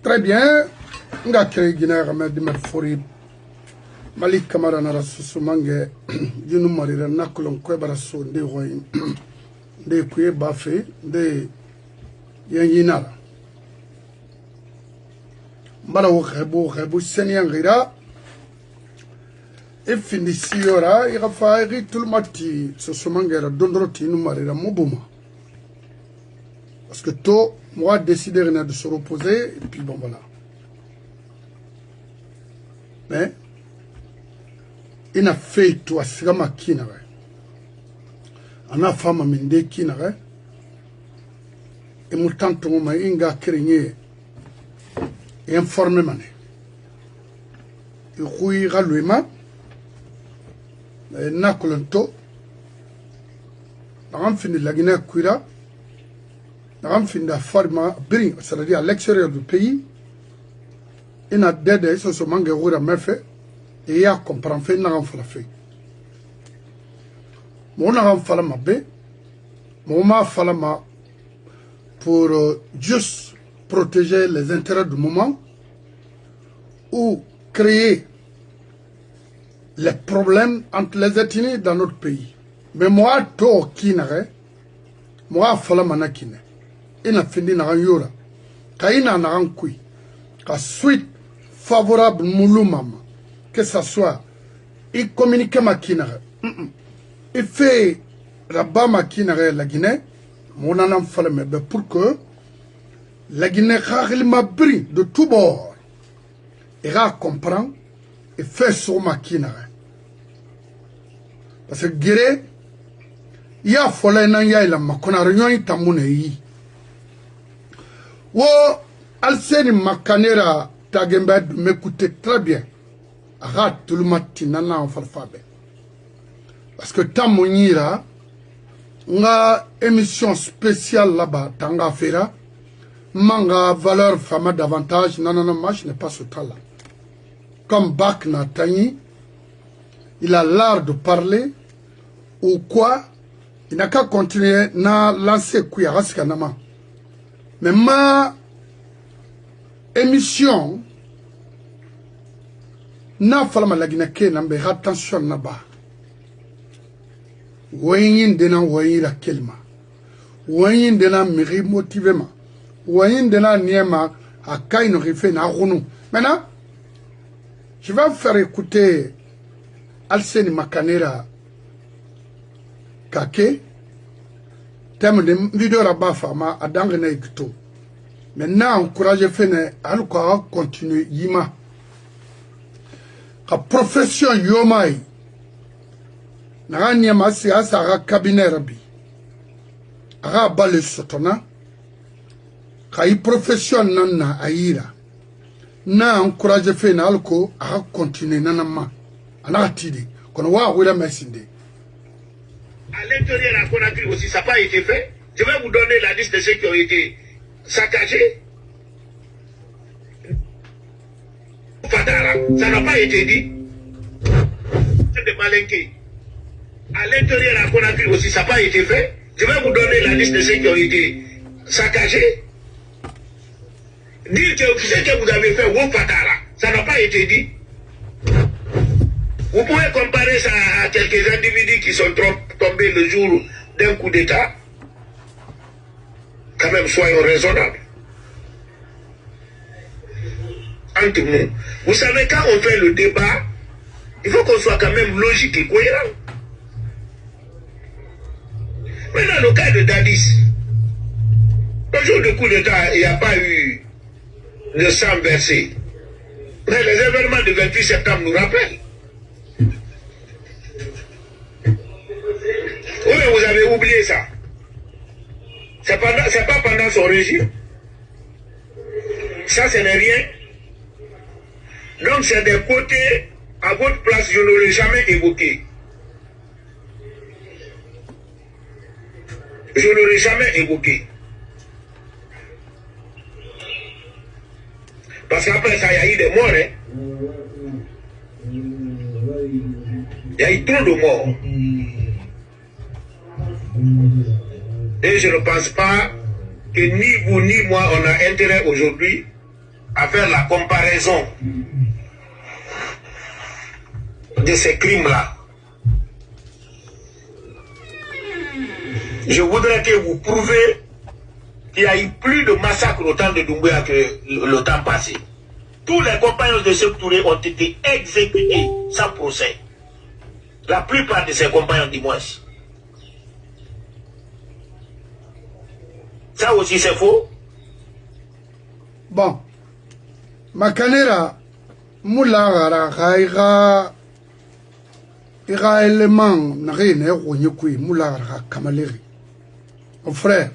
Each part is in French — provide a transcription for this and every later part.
Très bien. Nga kere Guinée Ramadi Mafori Malik Kamara Nara Susumange Yunu Marira Nakulon Kwebara So de Roy de Kwe Bafe de Yanyinara Mbala Rebu Senyan Rira et finisiora il va faire tout le matin Susumangera Dondroti Numarira Mobuma parce que toi moi décidé de se reposer et puis bon voilà. Mais il a fait tout à ce qui n'a rien. On a fait un qui n'a rien. Et mon tante m'a inga créé et informé mané. Il rouillera lui-même. Il n'a que le taux. On a fini la Guinée Kuira. On a fini la forme, c'est-à-dire à l'extérieur du pays. Il a d'aide, il se manque de fait et il a compris fait n'a pas fait. Mon n'a pas ma bé, mon m'a fallu ma pour juste protéger les intérêts du moment ou créer les problèmes entre les ethnies dans notre pays. Mais moi, toi qui n'aurait, moi fallu ma nakine. Il a fini n'a rien yora, car il n'a rien kui, car suite favorable mouloumam que ça soit il communique ma kinare il fait rabat ma kinare la Guinée mon anam fallait mais pour que la Guinée rarement m'a pris de tout bord et comprend et fait sur ma kinare parce que Guinée il y a folle nan ya il ma kona réunion tamune yi wo alseni makanera Tagemba m'écouter très bien. Arrête tout le matin, nana en falfabe. Parce que tant mon ira, on a émission spéciale là-bas, tanga fera, manga valeur fama davantage, non, moi je n'ai pas ce temps-là. Comme Bak Natani, il a l'art de parler, ou quoi, il n'a qu'à continuer à lancer Kouya Raskanama. Mais ma émission n'a falama la Guinée n'ambe attention naba wayin dena wayira kelma wayin dena miri motivema wayin dena niema akaino rife na runu. Maintenant je vais vous faire écouter Alseni Makanera Kake thème de vidéo là-bas fama adangene ikto. Maintenant, encouragez Fene à nous continuer Yima. La profession Yomai. N'a pas si à sa cabinet rabi. A balé sotona. Ka profession nana aïra. Na encouragez Fene à continuer nanama. Anatidi. Qu'on voit où la messinde. À l'intérieur de la Conakry aussi, ça n'a pas été fait. Je vais vous donner la liste de ceux qui ont été saccagé. Fadara, ça n'a pas été dit. De Malinké. À l'intérieur de la Conakry aussi, ça n'a pas été fait. Je vais vous donner la liste de ceux qui ont été saccagés. Dire que ce que vous avez fait, au Fadara, ça n'a pas été dit. Vous pouvez comparer ça à quelques individus qui sont tombés le jour d'un coup d'État. Quand même, soyons raisonnables. Entre nous. Vous savez, quand on fait le débat, il faut qu'on soit quand même logique et cohérent. Mais dans le cas de Dadis, le jour du coup d'État, il n'y a pas eu de sang versé. Mais les événements du 28 septembre nous rappellent. Oui, vous avez oublié ça. C'est pas pendant son régime. Ça, ce n'est rien. Donc, c'est des côtés, à votre place, je n'aurais jamais évoqué. Je n'aurais jamais évoqué. Parce qu'après ça, il y a eu des morts. Hein. Il y a eu trop de morts. Et je ne pense pas que ni vous ni moi, on a intérêt aujourd'hui à faire la comparaison de ces crimes-là. Je voudrais que vous prouvez qu'il y a eu plus de massacres au temps de Doumbouya que le temps passé. Tous les compagnons de Sékou Touré ont été exécutés sans procès. La plupart de ses compagnons, du moins. Ça aussi c'est faux. Bon. Makanera, Moulagara, Ira élément, Narine, Ronyukui, Moulagara, Kamaleri. Mon frère,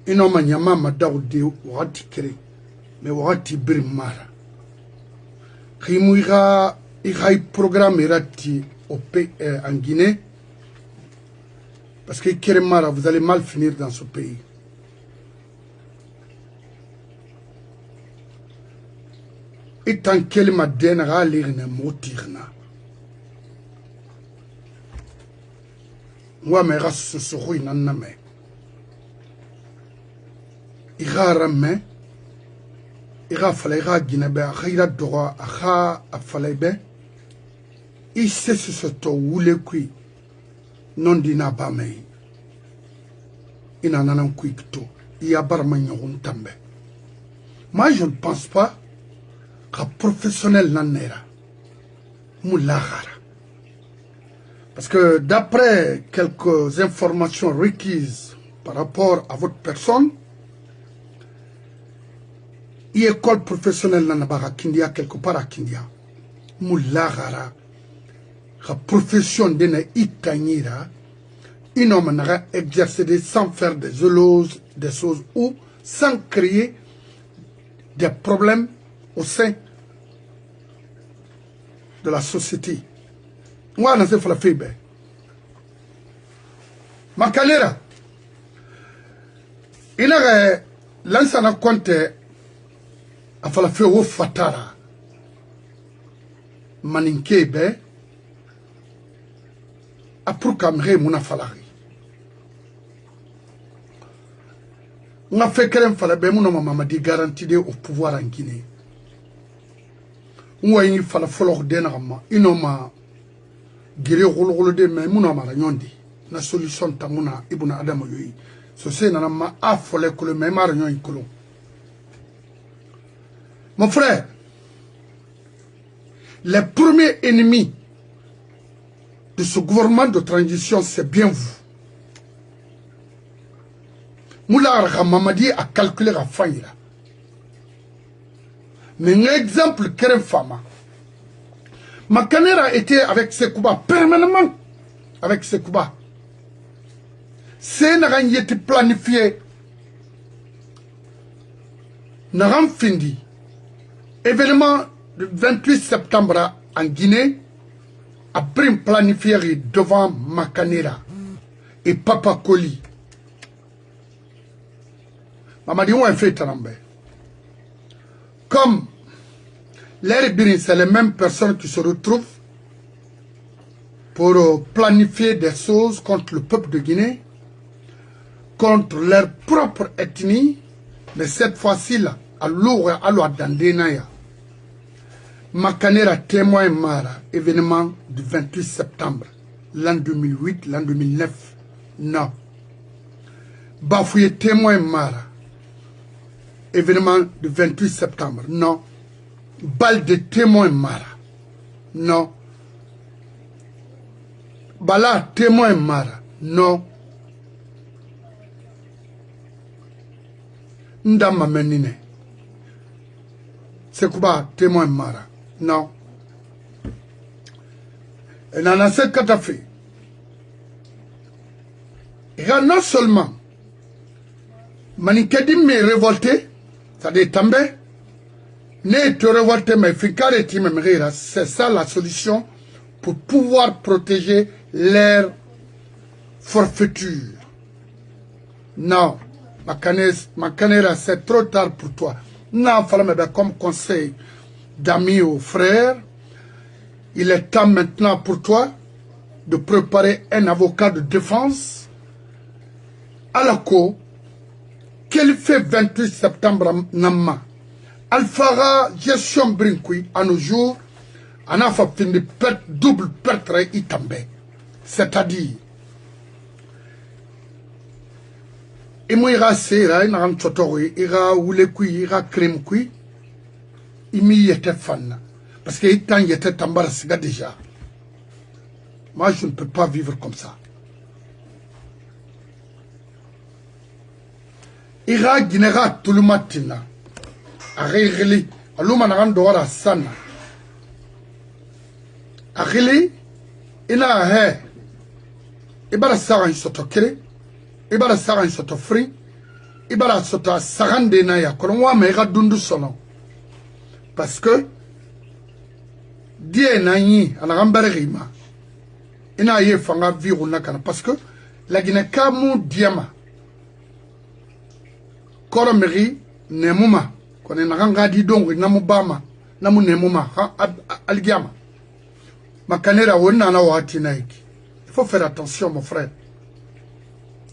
inoma nyama madaudi wakati kiri me wakati biri mara khimu iga programme irati en Guinée parce que kiri mara vous allez mal finir dans ce pays. Itan kelima dena ga lirne motirna wa me ga susu inanna me Ira me ira falaira guinebe akhaira droit akha afalaibe isse ce to wule kui non dina ba mai ina nanan kui kito iya bar manyon tambe. Moi je ne pense pas qu'un professionnel nanera moulagara parce que d'après quelques informations requises par rapport à votre personne, école professionnelle nanabara Kindia quelque part à Kindia moulagara la profession de na itanyira inoma naga exercer sans faire des choses ou sans créer des problèmes au sein de la société. Moi na se fala febe Makalera inaga lansana compte afala fe wo fatara maninkebe apruka mre muna falari nga fe kerem fala be muna mama di garantie au pouvoir en Guinée ngwa yi fala folo de na ma inoma gire golo de me muna mara nyondi na solution tamuna ibuna adama yoyi so se na ma afole ko le me mara nyoyi kolo. Mon frère, les premiers ennemis de ce gouvernement de transition, c'est bien vous. Moula Mamadi a calculé la fin. Mais un exemple, Kerem Fama. Makanera était avec Sekouba, permanemment avec Sekouba. C'est n'a été planifié. N'a fini. Événement du 28 septembre en Guinée, après planifié devant Makanera et Papa Koli. Mamadi on a fait Tarambe. Comme les Bini, c'est les mêmes personnes qui se retrouvent pour planifier des choses contre le peuple de Guinée, contre leur propre ethnie, mais cette fois-ci là, à l'eau à l'eau d'Andenaya. Makanera témoin Mara, événement du 28 septembre, l'an 2008, l'an 2009. Non. Bafouye témoin Mara, événement du 28 septembre. Non. Balle de témoin Mara. Non. Bala témoin Mara. Non. Ndama menine. Sekouba témoin Mara. Non. Et dans ce cas fait, il y a non seulement Manikedi me révolté, c'est-à-dire Tambe, ne te révolter mais c'est ça la solution pour pouvoir protéger leur forfaiture. Non, Makanera, c'est trop tard pour toi. Non, comme conseil d'amis ou frères, il est temps maintenant pour toi de préparer un avocat de défense à la cour Quel fait 28 septembre Namma? Alphara gestion brinkui à nos jours, on a fait une double perte itambe. C'est-à-dire, il ira sera, il ira chotori, il ira oulekui, il ira crème kui, il m'y était fan. Parce qu'il était tambarasiga déjà. Moi, je ne peux pas vivre comme ça. Il ira guinera tout le matin. Arrêtez, aluma n'arandora sana. Arrêtez, il a he. Ibara saran soto kere, ibara saran soto free, ibara soto sarande na ya kono me ga dundu sono. Parce que die na yi ana gambare rima. Ina ye fanga viru nakana parce que la Guinée kamu diama. Koro meri nemuma. Kone nakanga di dongo namu bama namu nemuma algiama makanera wonna na wati naiki. Il faut faire attention mon frère.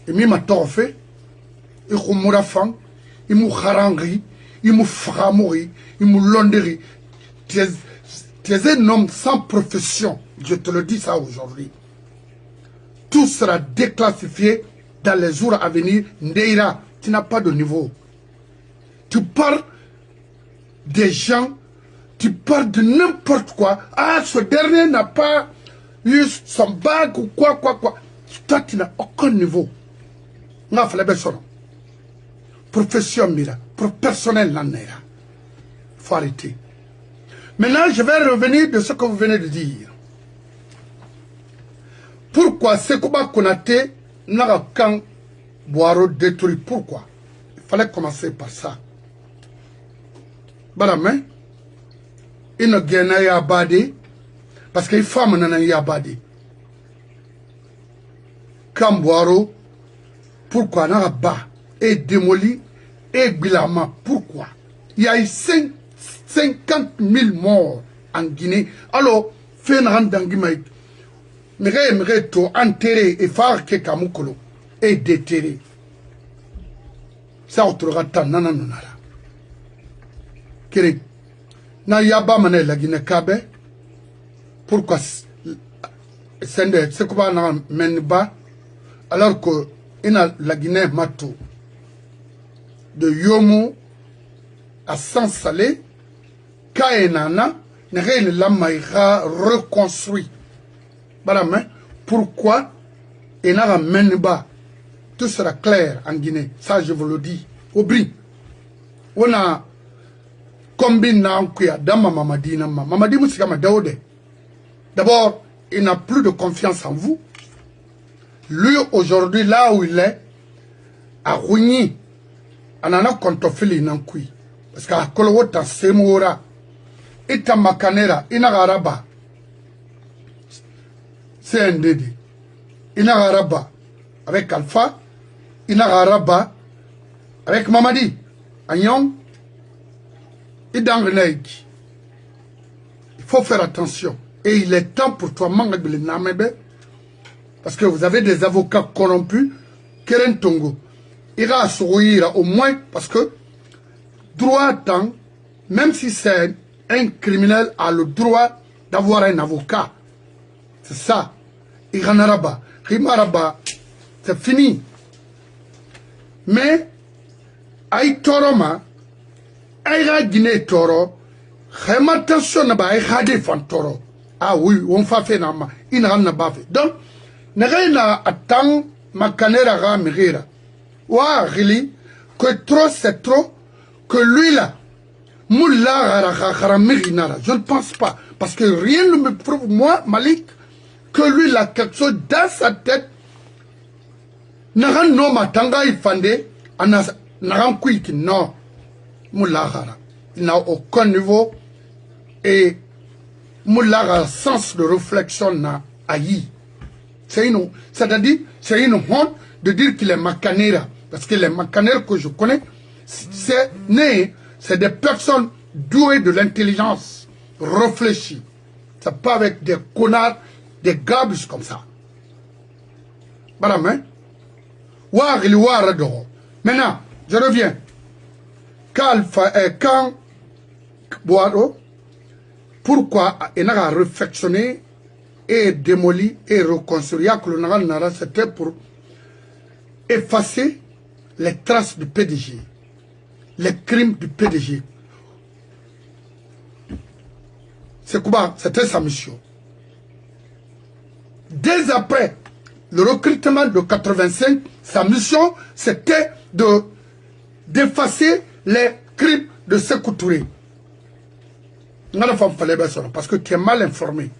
Et mi ma torfe et khumura fang et mou kharangri et mou framouri et mou londeri. Tu es un homme sans profession, je te le dis ça aujourd'hui. Tout sera déclassifié dans les jours à venir. Ndeira, tu n'as pas de niveau. Tu parles des gens, tu parles de n'importe quoi. Ah, ce dernier n'a pas eu son bague ou quoi. Toi, tu n'as aucun niveau. N'a fait la personne. Profession mira, personnel n'anera. Faut arrêter. Maintenant, je vais revenir de ce que vous venez de dire. Pourquoi Sekouba Konaté n'a qu'un Boiro détruit? Pourquoi? Il fallait commencer par ça. Baramé, il ne gagne pas badi parce que les femmes n'ont pas badi. Kamboaro, pourquoi n'a pas et démoli et bilama? Pourquoi? Il y a eu 50 000 morts en Guinée. Alors, fait un randangimai. Mire to enterré et faire que Kamukolo et déterré. Ça autre tan nananara. Kiri na yaba mané la Guinée Kabe. Pourquoi sende c'est quoi na menba alors que ina la Guinée matou de Yomu à Sans-Salé Kaenana ne la maïra reconstruit. Pourquoi il n'a pas menba? Tout sera clair en Guinée. Ça, je vous le dis. Au bris. On a combien dans Mamadi. Mamadi Moussikama Daoudé. D'abord, il n'a plus de confiance en vous. Lui, aujourd'hui, là où il est, à Rougny, on en a contophili Nankui. Parce qu'à Kolowota, Semoura, Ita Makanera, Inagaraba, c'est un dédé. Inagaraba avec Alpha, Inagaraba avec Mamadi, Agnon, et dans le Naïki. Il faut faire attention. Et il est temps pour toi, Mangabili Namebe, parce que vous avez des avocats corrompus, Keren Tongo. Ira sourire au moins, parce que droit tant, même si c'est un criminel, a le droit d'avoir un avocat. C'est ça. Iranaraba, Rimaraba, c'est fini. Mais, Aïe Toroma, Aïra Guinée Toro, Rématation Naba, Aïra Defan Toro. Ah oui, on fait fait nama, Inran Nabavé. Donc, Nerena attend ma canera ramirira. Ouah, really, que trop c'est trop, que lui là, Moula Raramirina, je ne pense pas. Parce que rien ne me prouve, moi, Malik, que lui, il a quelque chose dans sa tête. Naran no matanga ifande, naran kuiki, non. Moulagara. Il n'a aucun niveau. Et Moulagara, sens de réflexion n'a haï. C'est-à-dire, c'est une honte de dire qu'il est macanera. Parce que les macanères que je connais, c'est des personnes douées de l'intelligence, réfléchies. C'est pas avec des connards, des gabus comme ça. Madame, maintenant, Je reviens. Quand Boado, pourquoi il a réflexionné et démoli et reconstruit, c'était pour effacer les traces du PDG, les crimes du PDG. C'est quoi? C'était sa mission. Dès après le recrutement de 85, sa mission, c'était d'effacer les crimes de Sékou Touré. Parce que tu es mal informé.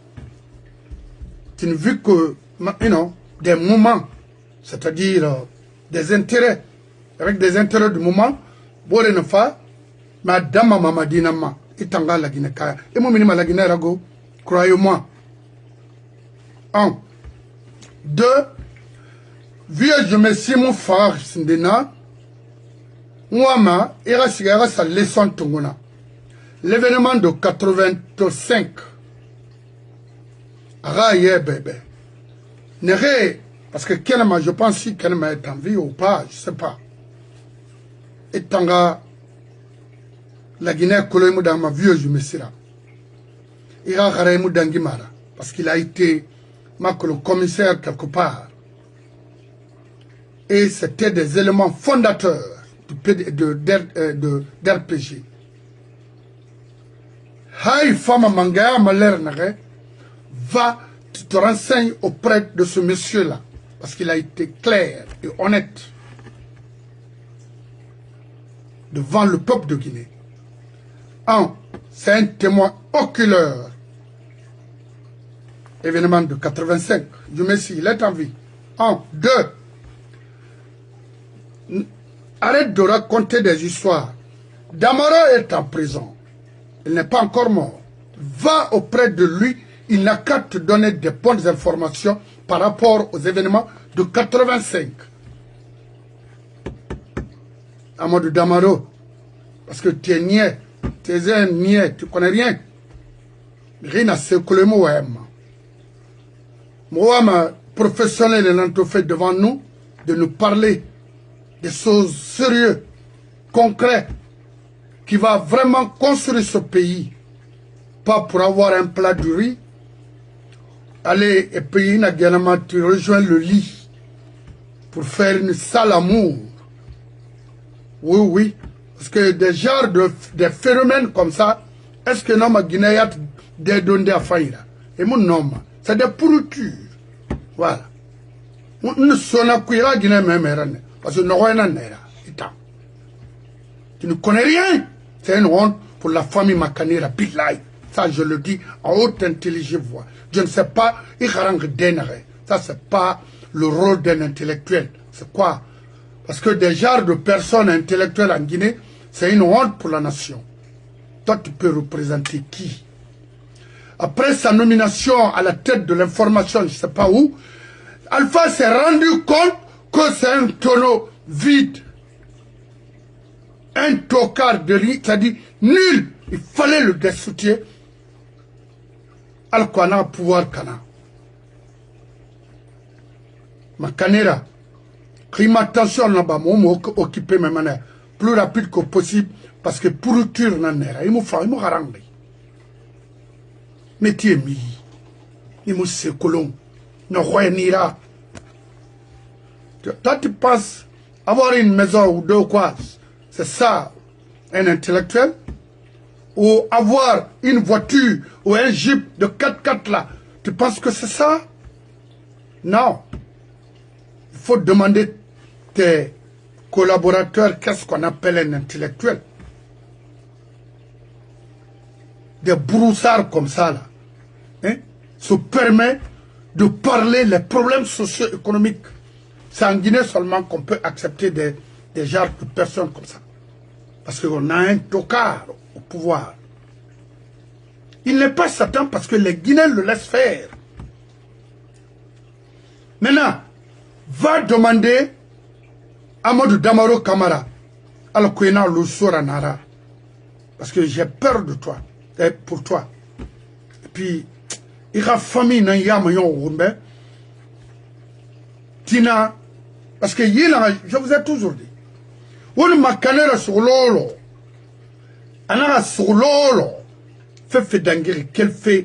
Tu ne vis que des moments, c'est-à-dire des intérêts, avec des intérêts du moment, madame Mamadinama, Itanga la Guinée, et mon minima la Guinée Rago, croyez-moi. 1. 2. Vieux, je me suis mon frère, Sindena, Ouama, ira sigara sa leçon tongona. L'événement de 85, Raye bébé. Nere, parce que Kenema, je pense si Kenema est en vie ou pas, je ne sais pas. Et Tanga, la Guinée, Koloïmou dans ma vieux, je me suis là. Ira Raïmou Dangimara, parce qu'il a été le commissaire quelque part. Et c'était des éléments fondateurs d'RPG. Haï Fama Mangaya Maler Nare, va, tu te renseignes auprès de ce monsieur-là, parce qu'il a été clair et honnête devant le peuple de Guinée. 1. C'est un témoin oculaire. Événement de 85. Je me suis, il est en vie. 1. 2. Arrête de raconter des histoires. Damara est en prison. Il n'est pas encore mort. Va auprès de lui. Il n'a qu'à te donner des bonnes informations par rapport aux événements de 85. Amadou Damaro. Parce que tu es niais. Tu es un niais. Tu ne connais rien. Rien à ce que le mot est. Moi, professionnel, il a fait devant nous de nous parler des choses sérieuses, concrètes, qui va vraiment construire ce pays. Pas pour avoir un plat de riz, aller et payer une agrément, tu rejoins le lit pour faire une sale amour. Oui, oui. Parce que des genres des phénomènes comme ça, est-ce que non, ma Guinée a des donnés à faire? Et mon nom, c'est des pourritures. Voilà. Nous sommes à Guinée même, parce que nous sommes tu ne connais rien. C'est une honte pour la famille Makanera, Billahi. Ça, je le dis en haute intelligente voix. Je ne sais pas, ça, c'est pas le rôle d'un intellectuel. C'est quoi? Parce que des genres de personnes intellectuelles en Guinée, c'est une honte pour la nation. Toi, tu peux représenter qui? Après sa nomination à la tête de l'information, je ne sais pas où, Alpha s'est rendu compte que c'est un tonneau vide. Un tocard de riz, c'est-à-dire nul. Il fallait le destituer. Al-Kwana pouvoir Kana. Ma Kanera, climatation là-bas, moi, occupé mes manières, plus rapide que possible, parce que pourriture n'en est. Il m'a fait, il m'a harangé. Mais tu es mis. Il m'a se colon. Ne réunira. Toi, tu penses avoir une maison ou deux ou quoi? C'est ça, un intellectuel? Ou avoir une voiture ou un jeep de 4x4 là? Tu penses que c'est ça? Non. Il faut demander tes collaborateurs qu'est-ce qu'on appelle un intellectuel. Des broussards comme ça là, hein, se permet de parler les problèmes socio-économiques. C'est en Guinée seulement qu'on peut accepter des genres de personnes comme ça. Parce qu'on a un tocard au pouvoir. Il n'est pas Satan parce que les Guinéens le laissent faire. Maintenant, va demander à Amadou Damaro Kamara, alors qu'il y a le Soranara. Parce que j'ai peur de toi, et pour toi. Et puis, il y a famille dans Yamayon Tina, parce que je vous ai toujours dit, On m'a canera sur l'olo. Anara sur l'olo. Fait d'angéri, quel fait.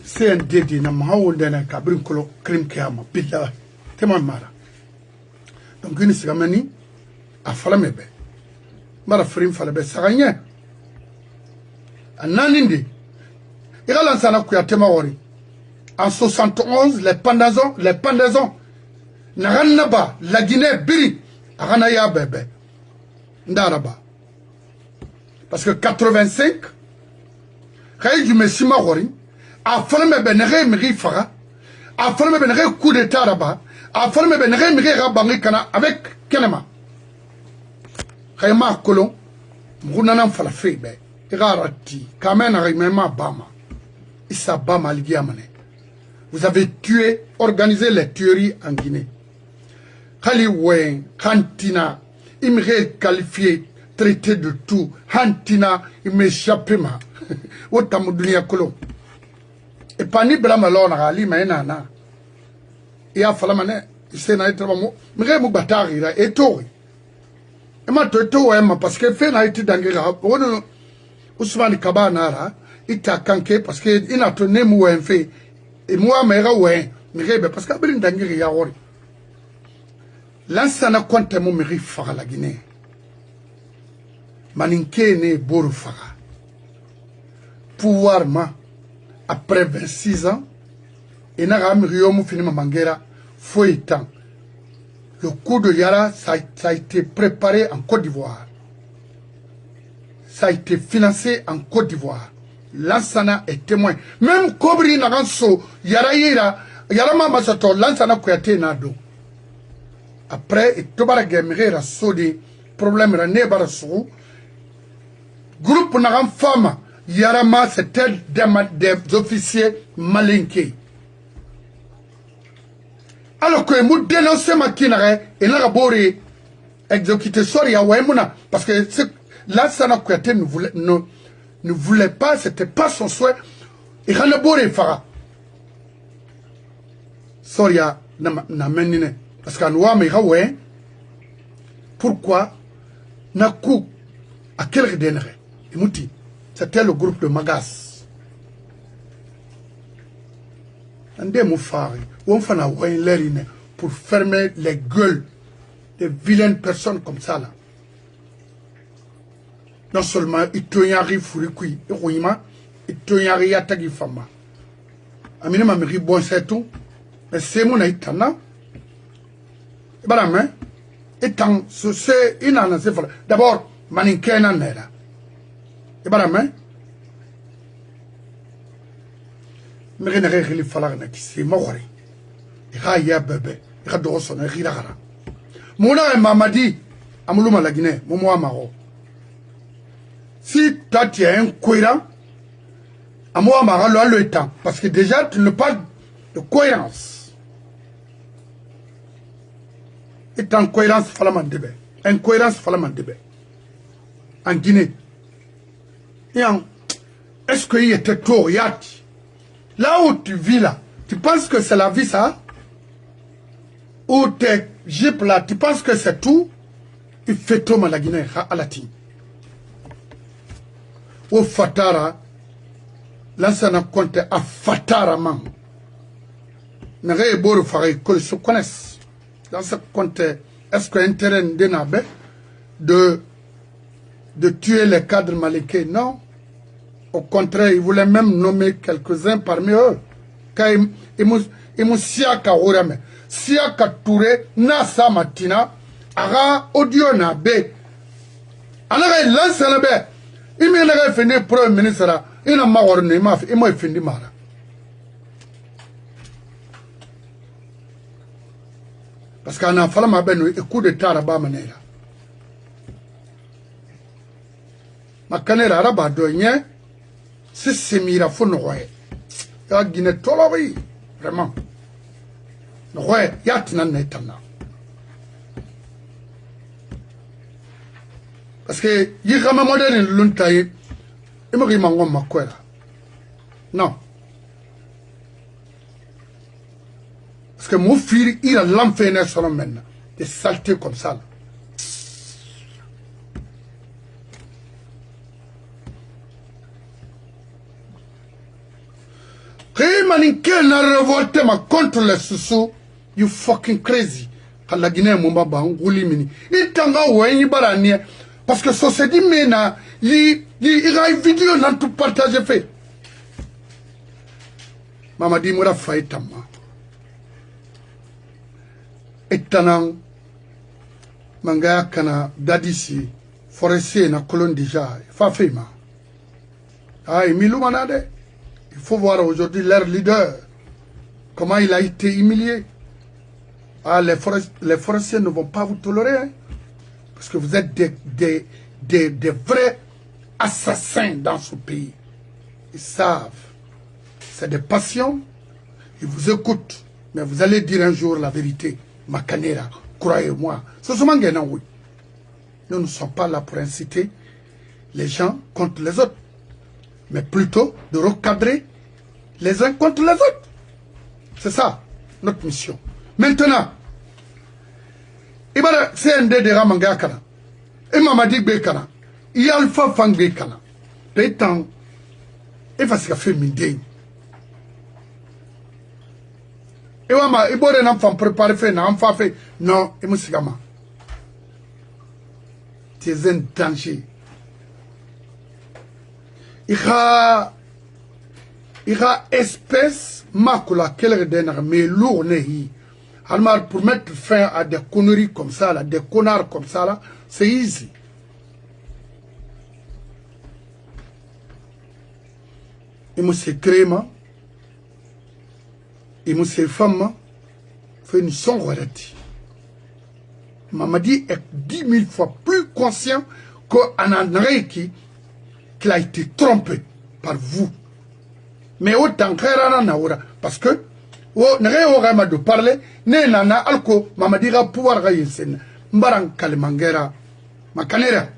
C'est un dédi, n'a pas ou d'un cabrin colo, crime qui a ma pita. Témoin mara. Donc, une sigamani, a falamebe. Mara frim falebe, saragné. Nanindi. Il a lancé un coup à Témaori. En 71, les pendaisons, Naranaba, la Guinée, Biri, Aranaya Bebe, Ndaraba. Parce que 85, Raïd du Messi Mahori, a formé Benere Miri Fara, a formé Benere coup d'état là-bas, a formé Benere Miri Rabangi Kana avec Kenema. Raïma Kolon, Mounanan Falafebe, Irarati, Kamen Arimema Bama, Issa Bama Ligiamane. Vous avez tué, organisé les tueries en Guinée. Khali Wen, Hantina, il me qualifié, traité de tout. Hantina, il m'échappé ma. Otamoudunia Kolo. Et pani blama lona ali maena. Et a falamane, il s'est naïté mo. Mire mou batari la etori. Et ma toto ma parce que fait naïté d'angira. Ono Ousmane Kabanara, il t'a canqué parce que il a tourné mou un fait. Et moi, parce que Abelin Dangiri Yaori. L'ansana compte mon mérite fara la Guinée. Maninke ne boru fara. Pouvoir ma, après 26 ans, et n'a pas eu fini ma mangera, faut étant. Le coup de Yara, ça a été préparé en Côte d'Ivoire. Ça a été financé en Côte d'Ivoire. Lansana est témoin. Même Kobri Naganso, Yara Mama Sato, Lansana Kouyaté Nado. Après, et Tobara Gemera Sodi, problème René Barassou, groupe Nagan Fama, Yarama, c'était des officiers malinqués. Alors que nous dénonçons ma kinare, et Narabori, exécuté Soria Wemuna, parce que Lansana Kouyaté ne voulait pas, c'était pas son souhait. Il a le beau fara. Soria n'a mené. Parce qu'à nous, mais pourquoi n'a coup à quel redénéré? C'était le groupe de Magas. Andé Moufari, on fait un ouin pour fermer les gueules des vilaines personnes comme ça là. Non seulement il tognari furikui, il tognari yatagi fama. Amine ma meri bon c'est tout. Mais c'est mon aïtana. Et bah la main, étant c'est une annonce. D'abord, maninkena nera. Et bah la main. Mais rien n'est rien falloir n'a qui c'est mort. Il y a ya bébé, il y a d'autres son rirara. Mona et Mamadi, Amoulouma la Guinée, Momo Amaro. Si toi tu es incohérent, à moi, Amara, le temps. Parce que déjà, tu ne parles de cohérence. Et en cohérence, falaman debe. Incohérence, falaman debe. En Guinée. Et en. Est-ce qu'il y était tôt, Yati? Là où tu vis là, tu penses que c'est la vie, ça? Ou tes jeeps là, tu penses que c'est tout? Il fait trop mal la Guinée, à la team. Au Fatara, l'ancien compte à Fatara man. N'a rien beau de faire qu'ils se connaissent. Dans ce compte, est-ce qu'il y a intérêt de tuer les cadres malinqués? Non. Au contraire, il voulait même nommer quelques-uns parmi eux. Quand il m'a siaka orame, siaka touré, nasa matina, ara audio na be. Anaga l'ancien na be. Il m'a fini premier ministre, il n'a pas ordonné, il m'a fini mara. Parce qu'on a fallu ma benne, et coup de taraba manera. Ma canera araba douanier, c'est mira fou noé. Il a guiné tolori, vraiment. Noé, yatina netana. Parce que il y a un modèle de l'untaï, il me remet ma couette. Non. Parce que mon fils, il a l'enfer sur le mène. Des saletés comme ça. Et Maninke n'a révolté ma contre les sous. You fucking crazy. Quand la Guinée m'a ba nguli mini. Il tanga ouais barani parce que ça se dit mais na il a une vidéo dans tout partager fait. Mama di mura faitama. Etanang manga kana dadisi forestier na colonne déjà fa fema. Ah Emilou Manade. Il faut voir aujourd'hui leur leader comment il a été humilié. Ah, les forestiers ne vont pas vous tolérer, hein, parce que vous êtes des vrais assassins dans ce pays. Ils savent. C'est des passions. Ils vous écoutent. Mais vous allez dire un jour la vérité. Makanera, croyez-moi. C'est ce que oui. Nous ne sommes pas là pour inciter les gens contre les autres, mais plutôt de recadrer les uns contre les autres. C'est ça, notre mission. Maintenant, Ibara CND de Ramanga Kana, et Mamadi Bekana, il y a Alpha Fang Bekana. Les temps, il va se faire midi. Et Wama, il boit un enfant préparé, fait un enfant fait. Non, il me sigama. C'est un danger. Il y a espèce makula qu'elle redonne, mais lourd nehi. Alors pour mettre fin à des conneries comme ça, là, des connards comme ça, là, c'est easy. Et moi c'est créma, et moi c'est femme, fait une son relati. Mamadi est 10 000 fois plus conscient qu'un Anreiki qu'il a été trompé par vous. Mais autant que parce que n'a de parler, ne nana alko Mamadi va pouvoir gagner mbarang kalimangera makanera.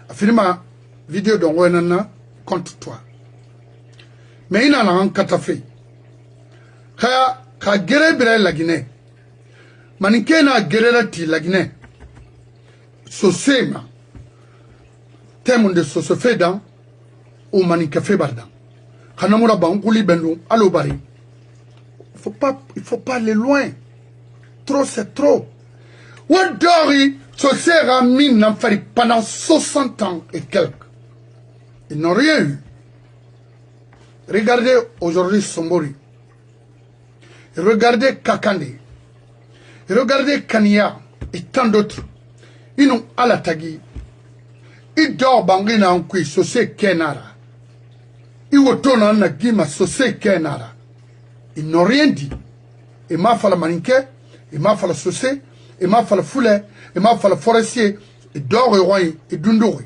Afirma vidéo dont on contre toi. Mais il en a un catafé. Ka guerre la Guinée. Maniké na guerre la Guinée. Sosema. Thème de ce fait dans ou Maniké fait bardan. Kanamura bangouli bendou allo bari. Il faut pas aller loin. Trop c'est trop. Wadori Sosera mine n'en fait pendant 60 ans et quelques. Ils n'ont rien eu. Regardez aujourd'hui Sombori. Regardez Kakande. Regardez Kania et tant d'autres. Ils n'ont à la tagi. Ils dorment bangina en kui Sosé Kenara. Ils retournent en Gima Sosé Kenara. Ils n'ont rien dit. Il m'a fallu Maninke, il m'a fallu Sosé, il m'a fallu Foulet, il m'a fallu Forestier, et Dor et Roy et Dundouri.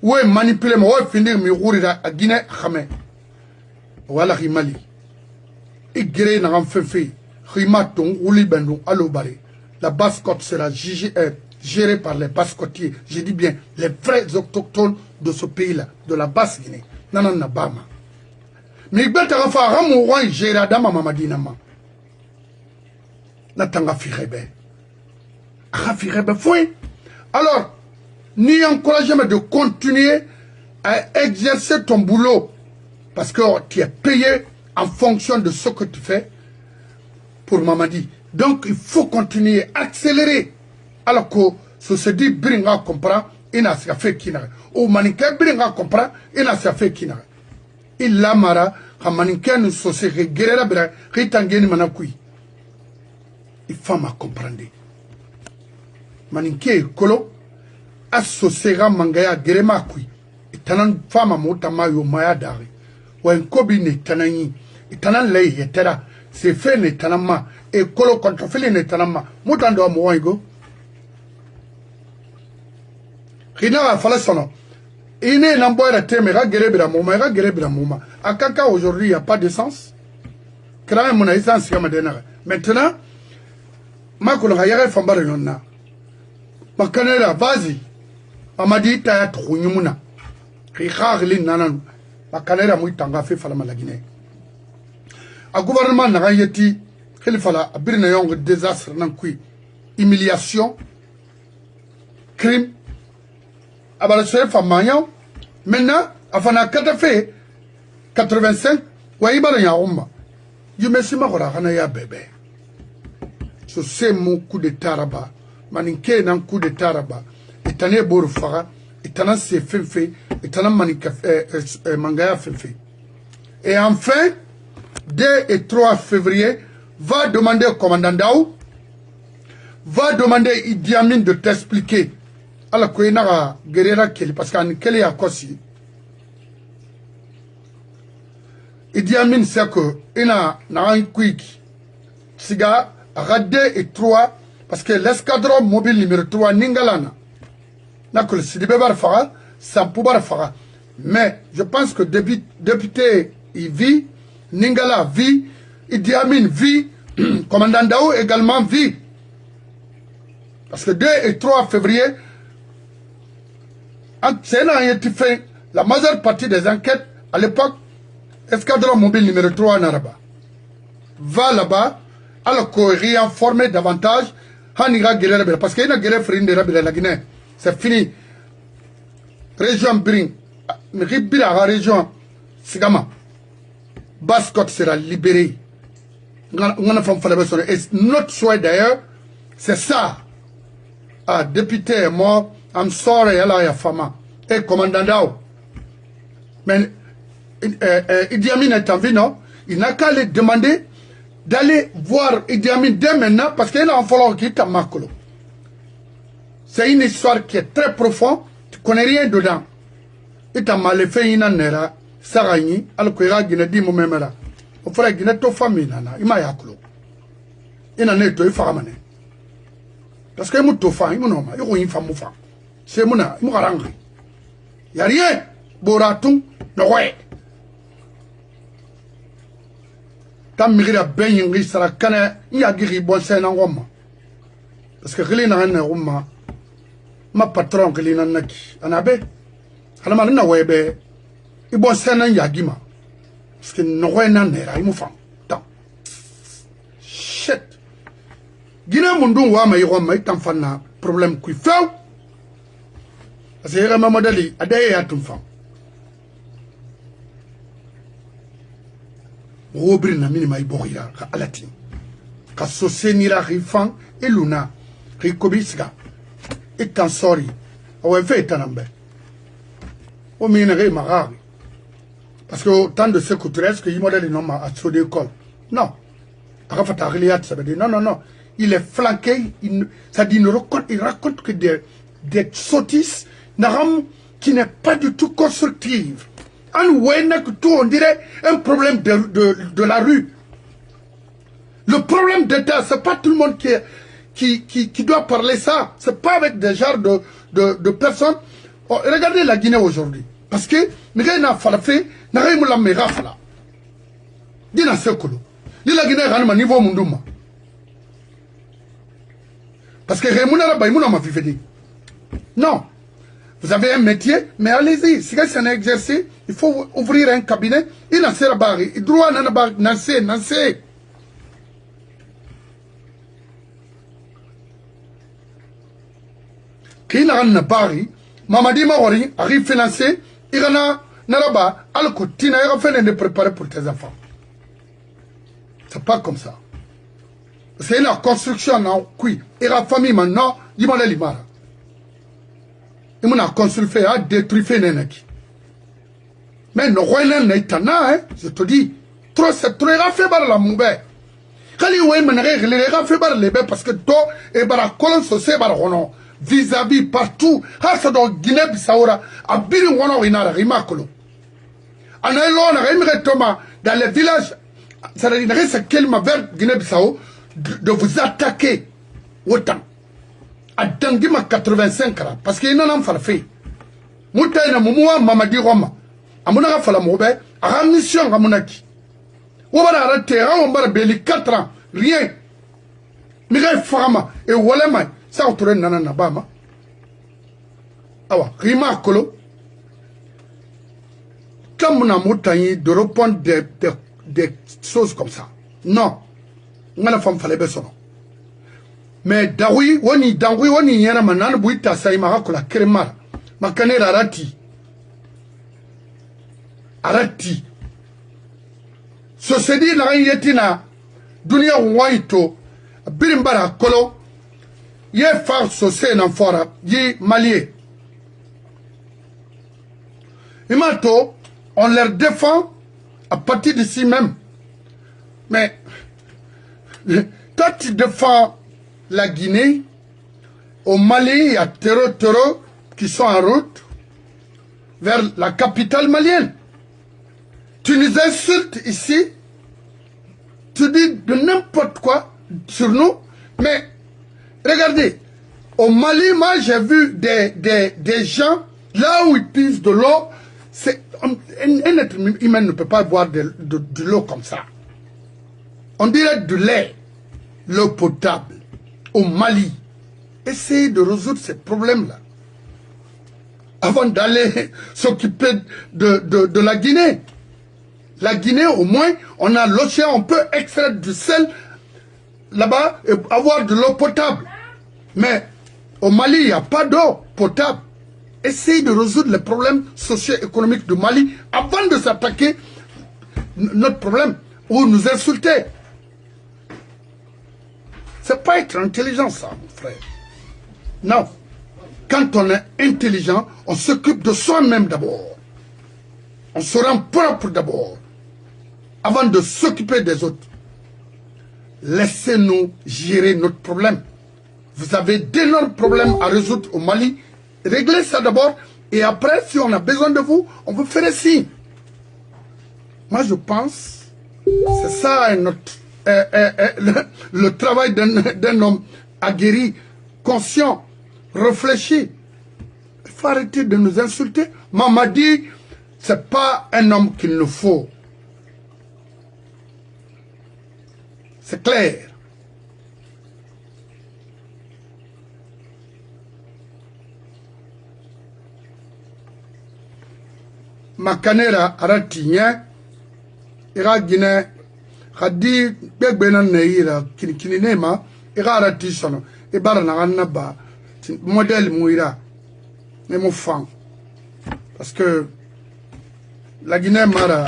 Où est manipulé, mais où est finir mes rourira à Guinée, Hamé. Voilà Rimali. Et Gré n'a rien fait. Rimaton, Ouli Bendou, Alobari. La basse-côte sera gérée par les basse-côtiers. Je dis bien, les vrais autochtones de ce pays-là, de la Basse-Guinée. Nanana Bama. Mais il y a un ramon roi géré dans Mamadina. Natanga Firebe. Firebe, fouille. Alors, ni encouragement de continuer à exercer ton boulot parce que tu es payé en fonction de ce que tu fais pour Mamadi. Donc, il faut continuer, accélérer. Alors que ce se dit, Bringa comprend, il n'a pas fait qu'il n'a. Ou Maniké Bringa comprend, il n'a pas fait qu'il n'a. Il l'a mara, quand Maniké nous s'est guéri, il t'a manakui. Il faut me comprendre. Maniké Kolo, associera mangaya grema kui itanan fama mota mayo maya dari wen kobi ne tanani itanan lay yetera se fe ne tanama e kolo kontrofili ne tanama mutando mo waigo kina fala sono ine namboira teme ga gerebira moma akaka aujourd'hui il y a pas de sens kra mon essence kama dena maintenant makolo ga yare fambare nonna makanera vas-y Mamadi t'a trop nyumuna. Rikharli nanan. La canera mouitanga fait fala la Guinée. A gouvernement n'a yeti. Qu'il fala abirne yong désastre nankui. Humiliation. Crime. Abala soye famayan. Maintenant, afana katafe. 85 wa ibara ya umma yumesi makora kana ya bebe so c'est mon coup de taraba maninke nan coup de taraba itane boru faga itana se fefe itana manika mangaya fefe et enfin 2 et 3 février va demander au commandant Daou va demander Idi Amin de t'expliquer ala ko ina guerrera keli parce qu'en keli a kosi Idi Amin c'est que ina na un quick siga à 2 et 3 parce que l'escadron mobile numéro 3 Ningalana n'a que le Sidibé Barfara sans pouvoir faire mais je pense que député il vit Ningala vit Idi Amin vit commandant Daou également vit parce que 2 et 3 février c'est fait la majeure partie des enquêtes à l'époque escadron mobile numéro 3 en Arabe va là-bas alors qu'on réinformer davantage Haniga Guerrero parce qu'il y a une guerre frinde de la Guinée c'est fini région Bring Ribira la région Sigama Basse-Côte sera libérée et notre souhait d'ailleurs c'est ça député est mort I'm sorry Allah ya fama et commandant Daou mais Idi Amin est en vie non il n'a qu'à les demander d'aller voir Idi Amin dès maintenant parce qu'il y a un follow qui est à Makolo c'est une histoire qui est très profonde tu connais rien dedans et t'as mal fait une année Saragni alors que il Guinée dit moi-même on ferait Guinée to famille nana il m'a yaklo il n'en est to il faramane parce que il m'a to fa il m'a non il a une femme fa c'est mon il m'a rangé y a rien boratou no ouais tam migira ben yingi sara kana il y a giri bon c'est nan gomma parce que gili na na gomma ma patron gili na naki anabe ala ma na webe i bon c'est nan yagima parce que no ouais nan nera il m'a fa tant shit gina mundu wa ma yigo ma itam fanna problème ku few parce que ma modali adaye atum fa Robri na mini mai bohira ka alati ka sosenira rifan eluna rikobiska etan sorry awe fe tanambe o mina re magari parce que tant de ce couturesque il modèle non ma à so d'école non aka fata reliat ça veut dire non il est flanqué ça dit il raconte que des sottises naram qui n'est pas du tout constructive. On dirait un problème de la rue. Le problème d'État, c'est pas tout le monde qui doit parler ça. C'est pas avec des genres de personnes. Oh, regardez la Guinée aujourd'hui. Parce que, n'a falafé, n'a rien la mérafala. Dina sekolo. La Guinée a un niveau munduma. Parce que Rémouna Baïmouna m'a fait. Non. Vous avez un métier, mais allez-y. Si c'est un exercice, il faut ouvrir un cabinet. Il n'a pas barré. Il doit n'en c'est. Qui n'a pas barré, Mamadi Maori arrive financé. Il n'a pas al côté, il a fait de préparer pour tes enfants. C'est pas comme ça. C'est une construction, non, oui. Et la famille maintenant, il m'a dit, il m'a consulté à détruire Neneki. Mais non, je te dis, trop c'est trop, il a fait par la moubée. Quand il a fait par les bébés parce que toi, et par la colonne sociale, vis-à-vis partout, ça doit Guinée-Bissau, à Biri-Wono, il n'a rien makolo. En allant, dans les villages, ça veut dire que quel m'a vers Guinée-Bissau de vous attaquer autant. À Dangima 85 ans, parce qu'il n'en a pas fait. Moutaïna Moumoua Mamadi Roma, à mon affaire Moube, à la mission à Monaki. On va arrêter, on va belli 4 ans, rien. Mireille Farama et Walema, ça autour de Nana Bama. Awa, Rima Kolo. Comme on a montagne de répondre des choses comme ça. Non. On a la femme fallait besoin. Mais dawi wani yana manana buita sai mahakola kremara makane arati société na yetina dunia waito birimbara kolo ye far société na fora yi malier imato on leur défend à partir d'ici même. Mais toi tu défends la Guinée, au Mali il y a terreaux qui sont en route vers la capitale malienne. Tu nous insultes ici, tu dis de n'importe quoi sur nous, mais regardez, au Mali, moi j'ai vu des gens, là où ils puissent de l'eau, un être humain ne peut pas boire de l'eau comme ça. On dirait de lait, l'eau potable, au Mali. Essayez de résoudre ces problèmes-là avant d'aller s'occuper de la Guinée. La Guinée, au moins, on a l'océan, on peut extraire du sel là-bas et avoir de l'eau potable. Mais au Mali, il n'y a pas d'eau potable. Essayez de résoudre les problèmes socio-économiques du Mali avant de s'attaquer notre problème ou nous insulter. C'est pas être intelligent, ça, mon frère. Non. Quand on est intelligent, on s'occupe de soi-même d'abord. On se rend propre d'abord, avant de s'occuper des autres. Laissez-nous gérer notre problème. Vous avez d'énormes problèmes à résoudre au Mali. Réglez ça d'abord, et après, si on a besoin de vous, on vous fera signe. Moi, je pense, c'est ça le travail d'un homme aguerri, conscient, réfléchi. Il faut arrêter de nous insulter. Mamadi, c'est pas un homme qu'il nous faut. C'est clair. Makanera aratinya ira Guinée khadi begbena neira kini nema ira arati sono ibara na ganaba modèle muira ne mo fan parce que la Guinée mara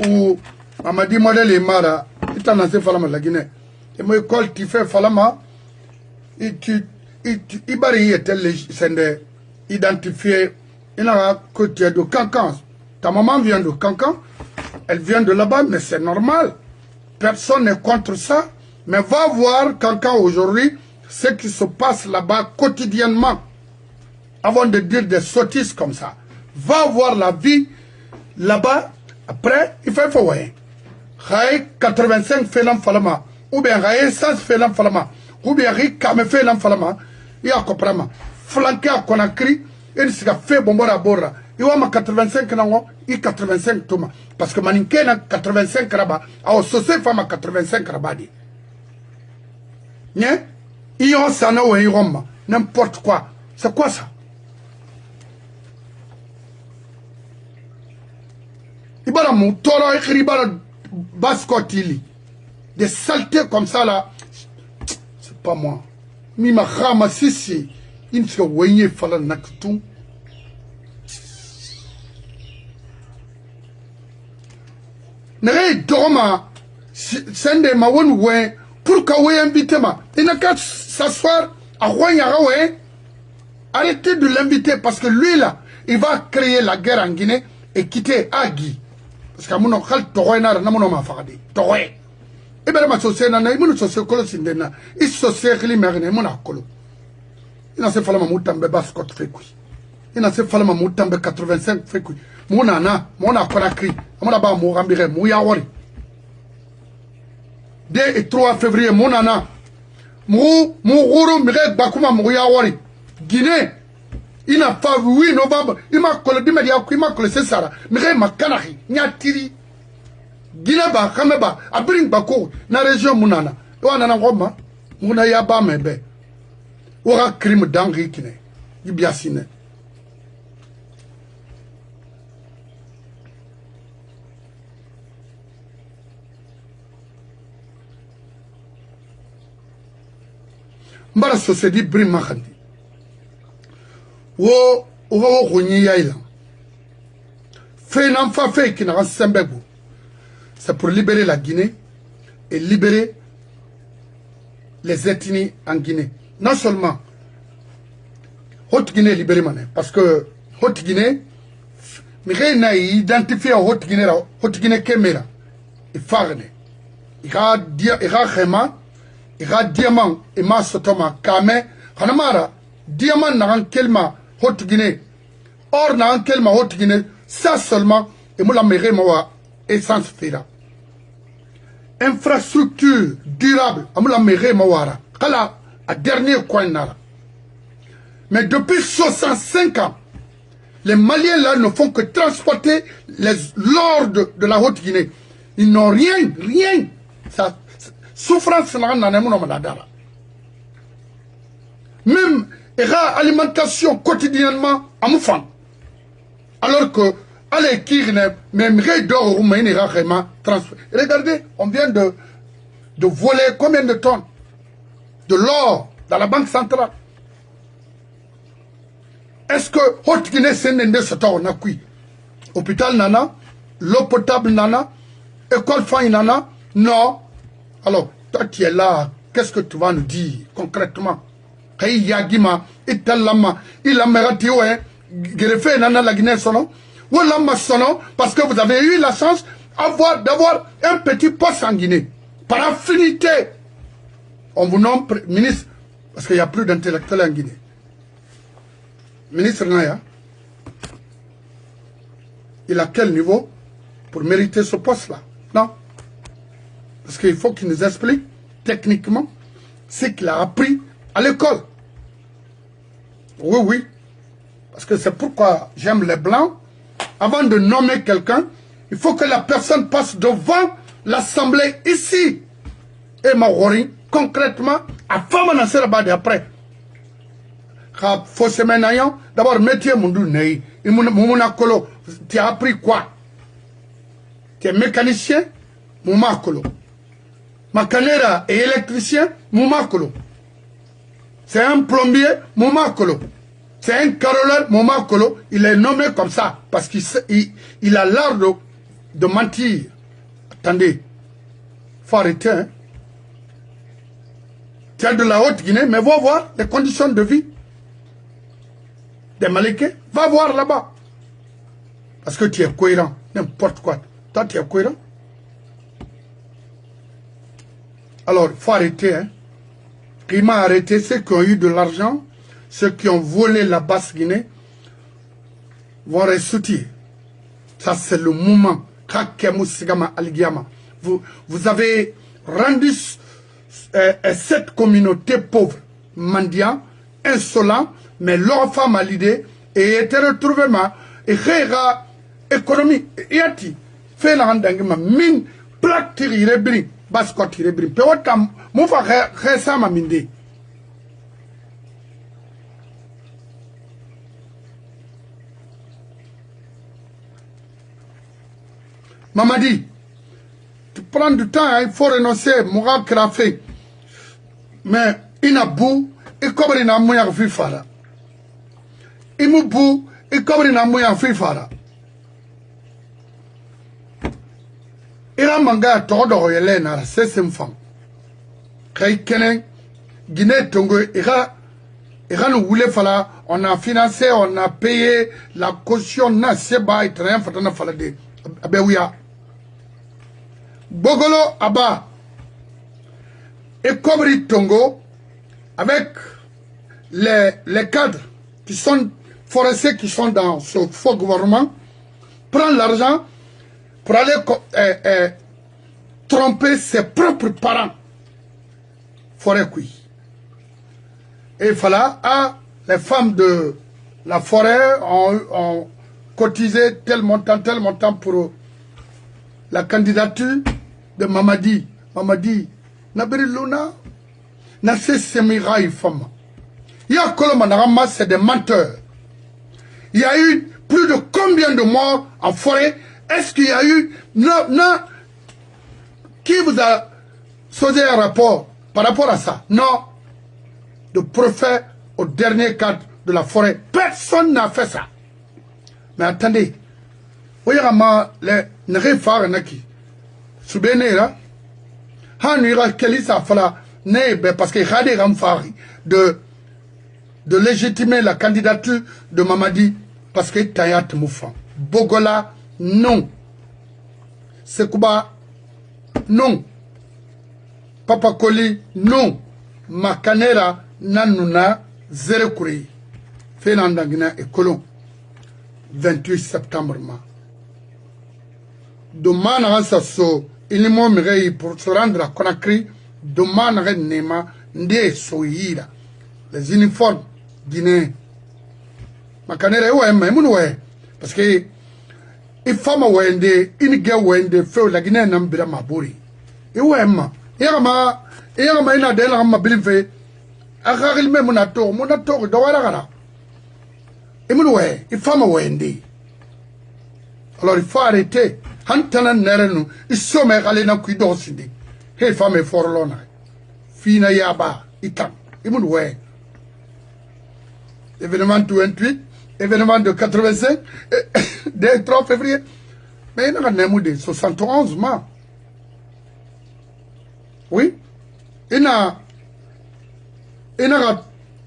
ou Mamadi modèle mara itana se falama la Guinée et mo école tu fais falama et tu ibari etel sende identifier ina côté de Cancan. Ta maman vient de Cancan, elle vient de là-bas, mais c'est normal. Personne n'est contre ça. Mais va voir Cancan aujourd'hui, ce qui se passe là-bas quotidiennement. Avant de dire des sottises comme ça. Va voir la vie là-bas. Après, il faut voir. 85 felam falama. Ou bien 100 felam falama. Ou bien Kame felam falama. Il y a comprama. Flanqué à Conakry, il s'est fait bomber à Bora. Il y a 85 nango, il 85 toma. Parce que maninke na 85 raba, a osose fama 85 rabadi. Nye? Il y a sana ou Roma. N'importe quoi. C'est quoi ça? Il y a mon toro écrit baskotili. Des saletés comme ça là. C'est pas moi. Mima khama sisi. Il se voyait fala nakutum. Nere doma sende ma won we pour ka we inviter ma il n'a qu'à s'asseoir à Royaume. Arrêtez de l'inviter parce que lui là il va créer la guerre en Guinée et quitter Agui parce que mon khal toy na na mon ma fadi toy e bere ma société na mon société kolo sindena il société li merne mon akolo il n'a se fala ma mutambe baskot fekui il n'a se fala ma mutambe 85 fekui mon nana mon Conakry mon ba mo gambire mo ya wori 2 et 3 février mon nana mo goro mire bakuma mo ya wori Guinée il n'a pas 8 novembre il m'a collé dimedia il m'a collé c'est ça mire makanaki nyatiri Guinée ba kameba abring bako na région mon nana wana na ngoma muna ya ba mebe ora crime d'Henri Kine ibiasine. Mbara société brim makhandi wo ronyi yaila fe nam fa fe kina sembego c'est pour libérer la Guinée et libérer les ethnies en Guinée. Non seulement Haute-Guinée libérée, parce que Haute-Guinée, mais a identifié Haute-Guinée, Haute-Guinée Kemera, il farne. Il a diamant et ma sotoma, kame, Hanamara, diamant n'a kelma Haute-Guinée, or n'a kelma Haute-Guinée, ça seulement, et moula méré moa essence fera. Infrastructure durable, amoula méré mawara, kala, à dernier coin nara. Mais depuis 65 ans, les Maliens là ne font que transporter l'or de la Haute-Guinée. Ils n'ont rien. Ça, souffrance même alimentation quotidiennement à Moufang. Alors que, allez, même regardez, on vient de voler combien de tonnes de l'or dans la banque centrale. Est-ce que Haute-Guinée c'est un hôpital nana, l'eau potable nana, école faille nana? Non. Alors, toi tu es là, qu'est-ce que tu vas nous dire concrètement? Kay Yagima, Italama, Ilameratio, Greffé nana la Guinée sono, ou lama sono, parce que vous avez eu la chance d'avoir un petit poste en Guinée. Par affinité, on vous nomme ministre, parce qu'il n'y a plus d'intellectuels en Guinée. Ministre Naya, il a quel niveau pour mériter ce poste-là? Non. Parce qu'il faut qu'il nous explique techniquement ce qu'il a appris à l'école. Oui. Parce que c'est pourquoi j'aime les Blancs. Avant de nommer quelqu'un, il faut que la personne passe devant l'Assemblée ici. Et Maori, concrètement, à Famanasserabad après. D'abord, métier Mundu Nei, Kolo, tu as appris quoi? Tu es mécanicien, Mouma Kolo. Macanera est électricien, Mouma Kolo. C'est un plombier, Mouma Kolo. C'est un caroleur, Mouma Kolo. Il est nommé comme ça parce qu'il a l'art de mentir. Attendez, faut arrêter. Hein? Tu as de la Haute-Guinée, mais va voir les conditions de vie des Malékés, va voir là-bas. Parce que tu es cohérent, n'importe quoi. Toi, tu es cohérent. Alors, il faut arrêter. Hein. Qui m'a arrêté, ceux qui ont eu de l'argent, ceux qui ont volé la Basse-Guinée, vont ressortir. Ça, c'est le moment. Vous avez rendu cette communauté pauvre, mendiant, insolent, mais leur femme a l'idée et était retrouvée et réra économie yati fait la rendangima mine plaque tiré brin bascot tiré brin pe wotam mo fa resa ma minde Mamadi, tu prends du temps, hein, il faut renoncer, Moura Krafé. Mais il a beau, et comme il a moyen de faire. Il m'a beau, et comme il a moyen de faire. Il a manga à Todo Yelena, c'est ses femmes. Kay Kenen, Guinée Tongo, nous voulait faire, on a financé, on a payé la caution, na seba et rien, fatana falade. Abewia. Bogolo Abba et Kobri Tongo avec les cadres qui sont forestiers qui sont dans ce faux gouvernement prend l'argent pour aller tromper ses propres parents. Forêt qui. Et il fallait les femmes de la forêt ont cotisé tel montant pour la candidature de Mamadi. Mamadi, Nabiri Luna, Nassé Semira et femme. Il y a Kolomanarama, c'est des menteurs. Il y a eu plus de combien de morts en forêt? Est-ce qu'il y a eu... Non. Qui vous a sauvé un rapport par rapport à ça? Non. De préfet au dernier cadre de la forêt. Personne n'a fait ça. Mais attendez. Voyez, les Néré Naki. Soubenera. Han ira Kelisa fala ne parce que Khadi Ramfari de légitimer la candidature de Mamadi parce que Tayat Moufan. Bogola, non. Sekouba, non. Papa Koli, non. Makanera, Nanuna, Zerekouri. Fenandangina et Colon. 28 septembre. Demain, ça so, il m'a miré pour se rendre à Conakry. Demain, Nema, Ndé Soïra. Les uniformes guinéens. Makanera, ouais, mais ouais. Parce que, il faut que une guerre wende fait la Guinée n'a pas maburi. Et ouais, ma. Et ma ina de la mabilive. Akaril me monato, de Waragara. Et mon ouais, il faut wende. Alors il faut arrêter. Hantana nerenu, il somme alena kuido sindi. He femme forlona. Fina yaba, itam. Et mon ouais. Événement 28. Événement de 85, dès 3 février. Mais il y a un 71 mois. Oui. Il y a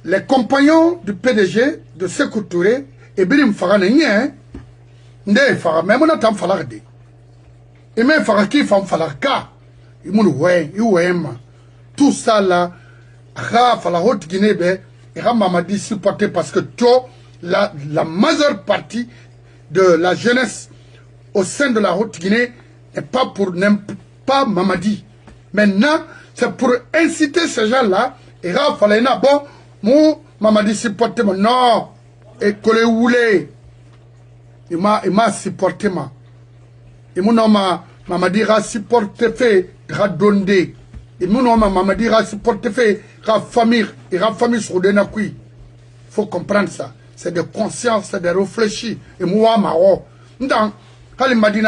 les compagnons du PDG de Sékou Touré et Birim Faranien. Ndé Fara, même on a tant falarde. Et même Faraki fam falarka. Il m'a dit, tout ça là, la haute Guinée, et Mamadi supporté parce que toi, la majeure partie de la jeunesse au sein de la Haute-Guinée n'est pas pour pas Mamadi. Maintenant, c'est pour inciter ces gens-là. Et là, il fallait bon, moi, Mamadi supporté moi. Non, et que les oulé. Il m'a supporté moi. Et mon nom, Mamadi a supporté fait, a donné. Et mon nom, Mamadi a supporté fait, a famille sur des nakui. Il faut comprendre ça. C'est de conscience, c'est de réfléchir. Et moi, maro. Dans, quand il m'a dit,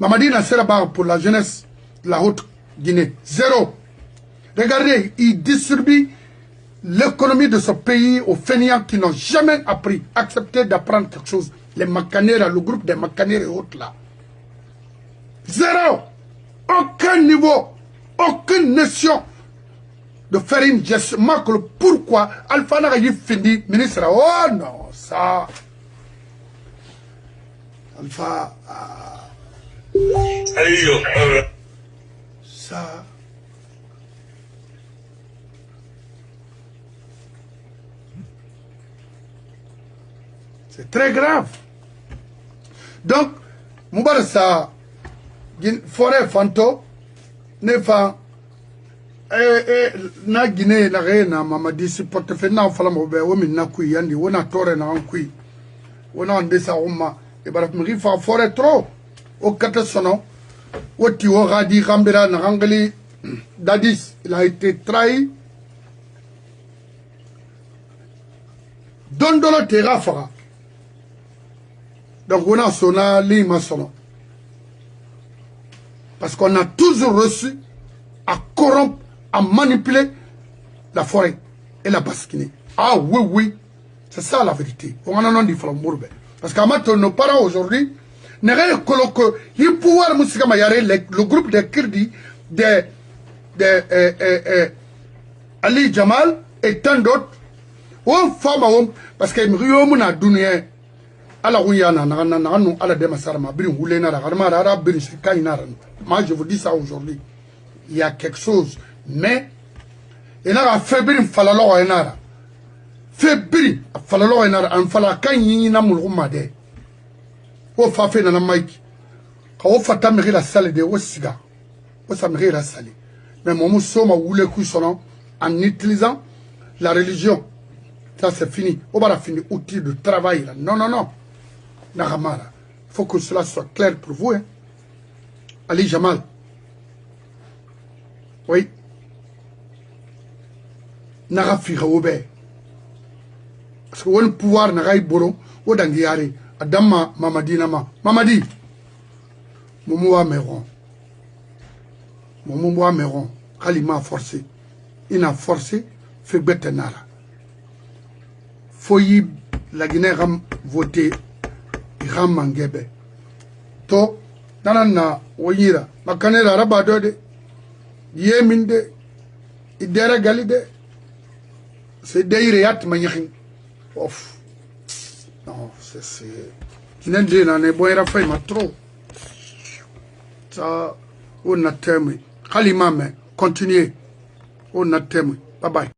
Mamadina sera pour la jeunesse de la Haute-Guinée. Zéro. Regardez, il distribue l'économie de ce pays aux fainéants qui n'ont jamais appris, accepté d'apprendre quelque chose. Les Makanera, le groupe des Makanera et autres là. Zéro. Aucun niveau, aucune nation de faire une gestion. Pourquoi Alpha n'a pas fini ministre? Oh non, ça. Alpha. Ça. C'est très grave. Donc, Moubarassa, forêt fanto, nefa. Na Guinée na reina Mamadi supporte fe na fala mo be wo min na kui yandi wona tore na kui wona ande sa umma e bara mi fa fore trop o kata sono woti wo gadi gambira na angali Dadis il a été trahi dondolo tera fara donc wona sona li ma sono parce qu'on a toujours reçu à corrompre, à manipuler la forêt et la Basse-Guinée. Ah oui, oui, c'est ça la vérité. On en a dit parce qu'à maintenant, nos parents aujourd'hui, le groupe des Kirdi, Ali Jamal et tant d'autres, parce que moi je vous dis ça aujourd'hui. Il y a quelque chose, mais il a fait bien falalo enara. Fait bien falalo enara en fala kan yi na muluma de. O fa fe na maiki. Ka o fata me la salle de o siga. O sa me la salle. Mais mon soma wule ku sono en utilisant la religion. Ça c'est fini. On va finir outil de travail là. Non non non. Nagamara. Faut que cela soit clair pour vous hein. Ali Jamal. Oui. Naga figa obe. Parce que le pouvoir naga iboro o dangiari adama Mamadi nama. Mamadi. Momoa Meron. Momoa Meron. Kalima a forcé. Il a forcé fait bête nara. Foyi la Guinée ram voté ram mangebe. To Nanana, Oyira, Makanera Rabadode, Yeminde, Idera Galide, c'est Deireat Magnin. Off. Non, c'est. Nende na ne boyera fay ma trop. Ça, on a terminé. Kalimame, continuez. On a terminé. Bye bye.